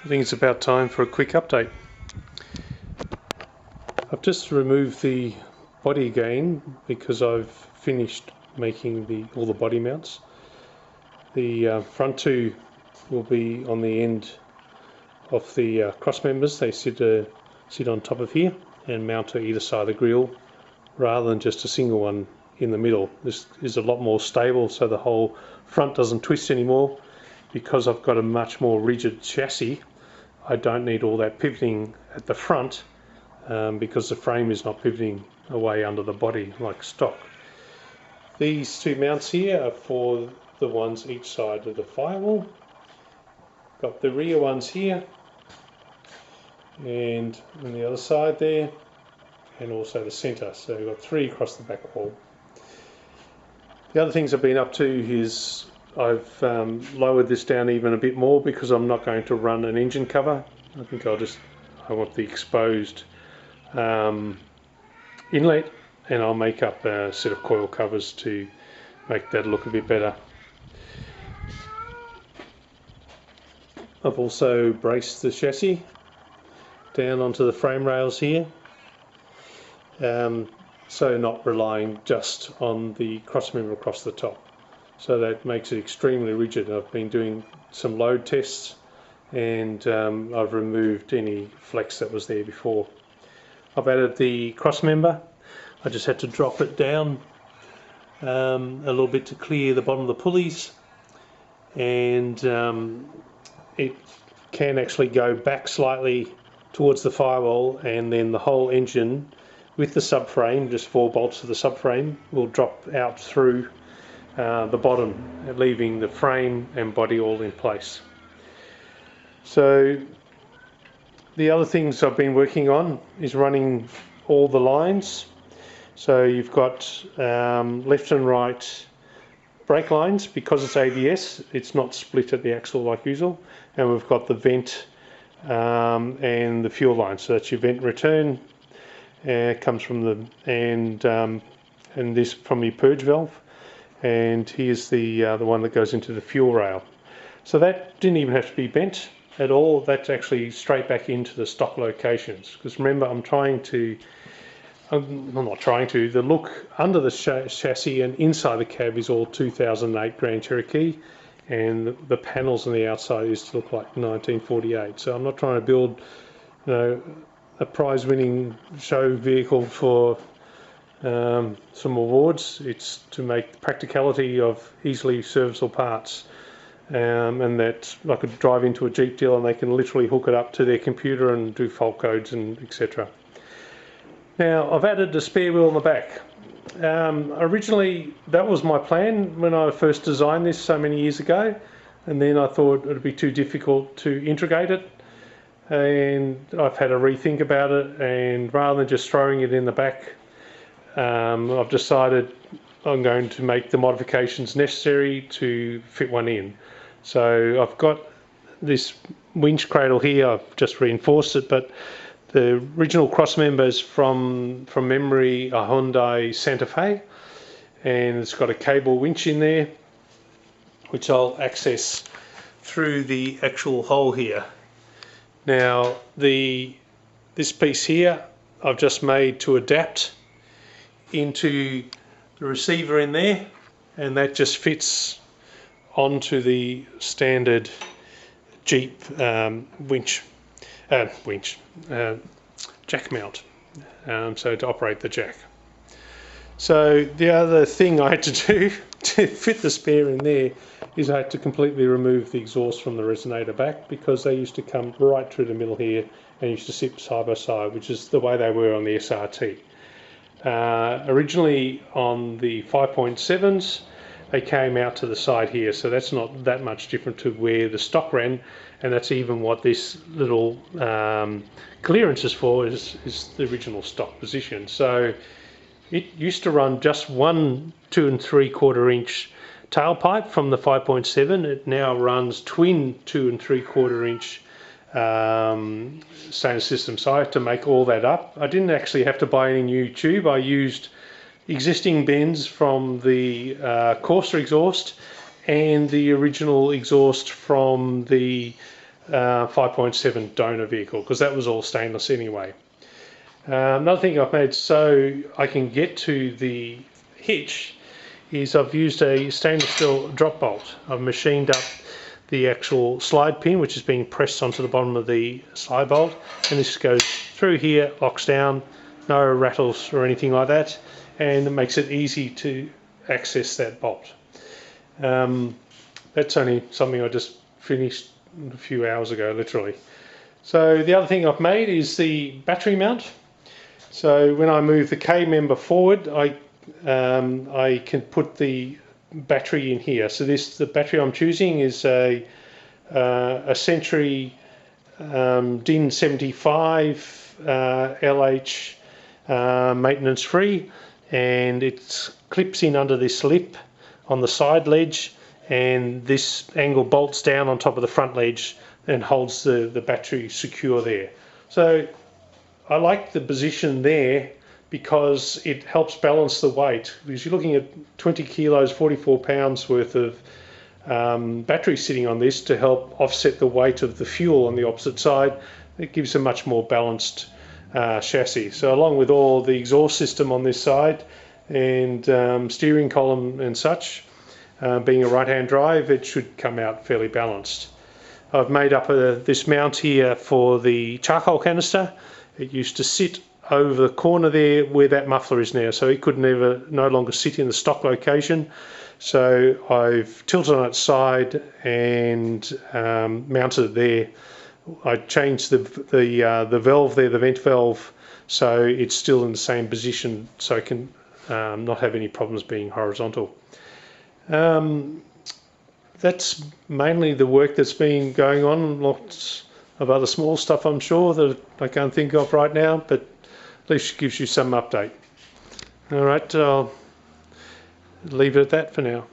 I think it's about time for a quick update. I've just removed the body again because I've finished making all the body mounts. The front two will be on the end of the cross members. They sit on top of here and mount to either side of the grille rather than just a single one in the middle. This is a lot more stable, so the whole front doesn't twist anymore. Because I've got a much more rigid chassis, I don't need all that pivoting at the front because the frame is not pivoting away under the body like stock. These two mounts here are for the ones each side of the firewall. Got the rear ones here and on the other side there, and also the centre, so we've got three across the back wall. The other things I've been up to is I've lowered this down even a bit more because I'm not going to run an engine cover. I think I want the exposed inlet, and I'll make up a set of coil covers to make that look a bit better. I've also braced the chassis down onto the frame rails here, so not relying just on the cross member across the top. So that makes it extremely rigid. I've been doing some load tests and I've removed any flex that was there before. I've added the cross member. I just had to drop it down a little bit to clear the bottom of the pulleys, and it can actually go back slightly towards the firewall, and then the whole engine with the subframe, just 4 bolts of the subframe, will drop out through the bottom, leaving the frame and body all in place. So the other things I've been working on is running all the lines. So you've got left and right brake lines. Because it's ABS, it's not split at the axle like usual, and we've got the vent and the fuel line. So that's your vent return, comes from the and this from your purge valve. And here's the one that goes into the fuel rail. So that didn't even have to be bent at all. That's actually straight back into the stock locations. Because remember, I'm not trying to, the look under the chassis and inside the cab is all 2008 Grand Cherokee, and the panels on the outside used to look like 1948. So I'm not trying to build, a prize-winning show vehicle for some awards. It's to make the practicality of easily serviceable parts, and that I could drive into a Jeep dealer and they can literally hook it up to their computer and do fault codes and etc. Now I've added a spare wheel in the back. Originally that was my plan when I first designed this so many years ago, and then I thought it would be too difficult to integrate it, and I've had a rethink about it, and rather than just throwing it in the back, I've decided I'm going to make the modifications necessary to fit one in. So I've got this winch cradle here. I've just reinforced it, but the original cross member is from memory a Hyundai Santa Fe, and it's got a cable winch in there which I'll access through the actual hole here. Now this piece here I've just made to adapt into the receiver in there, and that just fits onto the standard Jeep jack mount, so to operate the jack. So the other thing I had to do to fit the spare in there is I had to completely remove the exhaust from the resonator back, because they used to come right through the middle here and used to sit side by side, which is the way they were on the SRT. Originally on the 5.7s, they came out to the side here, so that's not that much different to where the stock ran, and that's even what this little clearance is for, is the original stock position. So it used to run just one 2 3/4 inch tailpipe from the 5.7. It now runs twin 2 3/4 inch stainless system. So I had to make all that up. I didn't actually have to buy any new tube. I used existing bends from the Corsa exhaust and the original exhaust from the 5.7 donor vehicle, because that was all stainless anyway. Another thing I've made so I can get to the hitch is I've used a stainless steel drop bolt. I've machined up the actual slide pin, which is being pressed onto the bottom of the slide bolt, and this goes through here, locks down, no rattles or anything like that, and it makes it easy to access that bolt. That's only something I just finished a few hours ago, literally. So the other thing I've made is the battery mount. So when I move the K member forward, I can put the battery in here. So the battery I'm choosing is a Century DIN 75 LH maintenance free, and it clips in under this lip on the side ledge, and this angle bolts down on top of the front ledge and holds the battery secure there. So I like the position there because it helps balance the weight, because you're looking at 20 kilos, 44 pounds worth of battery sitting on this to help offset the weight of the fuel on the opposite side. It gives a much more balanced chassis. So along with all the exhaust system on this side and steering column and such, being a right-hand drive, it should come out fairly balanced. I've made up this mount here for the charcoal canister. It used to sit over the corner there where that muffler is now, so it could no longer sit in the stock location. So I've tilted on its side and mounted it there. I changed the valve there, the vent valve, so it's still in the same position, so it can not have any problems being horizontal. That's mainly the work that's been going on. Lots of other small stuff, I'm sure, that I can't think of right now, but at least it gives you some update. All right, I'll leave it at that for now.